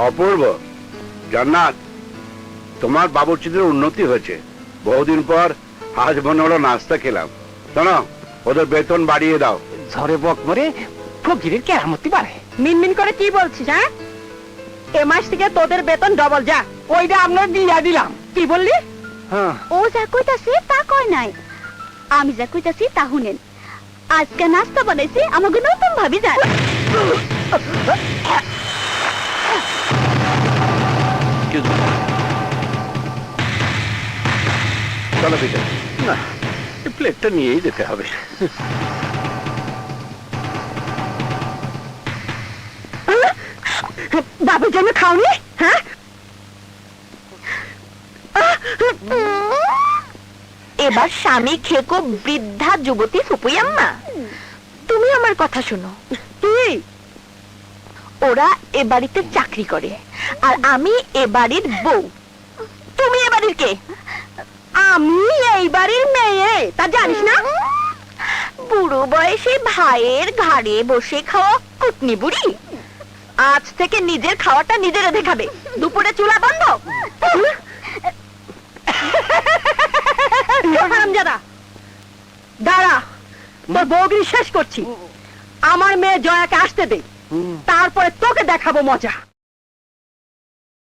অপূর্ব, জান্নাত, তোমার বাবুর্চিদের উন্নতি হয়েছে। বহুদিন পর আজ মনে হলো নাস্তা খেলাম। শোনো, ওদের বেতন বাড়িয়ে দাও। ঝরে বক মরে ফকিরের কেরামতি বাড়ে। মিনমিন করে কি বলছিস? হ্যাঁ, এ মাস থেকে তোদের বেতন ডবল। যা, ওইটা আপনার দিয়া দিলাম। কি বললি? হ্যাঁ, ও যা কইতাছে তা কয় নাই, আমি যা কইতাছি তা শুনেন। আজকে নাস্তা বানাইছি আমাকে নতুন ভাবি যান। চলো ভিতরে। না, এই প্লেটটা নিয়েই যেতে হবে। বাপের জন্য খাওনি? হ্যাঁ, এবার স্বামী খেকো বৃদ্ধা যুবতী ফুপুই আম্মা, তুমি আমার কথা শোনো। কি? ওরা এ বাড়িতে চাকরি করে আর আমি এ বাড়ির বউ। তুমি এ বাড়ির কে? আমি এই বাড়ির মেয়ে, তা জানিস না? বুড়ো বয়সে ভাইয়ের ঘাড়ে বসে খাওয়া কুটনি বুড়ি। আজ থেকে নিজের খাওয়াটা নিজে রেঁধে খাবে। দুপুরে চুলা বন্ধ। হারামজাদা, দাঁড়া, তোর বউগিরি শেষ করছি। আমার মেয়ে জয়াকে আসতে দে, তারপরে তোকে দেখাবো মজা।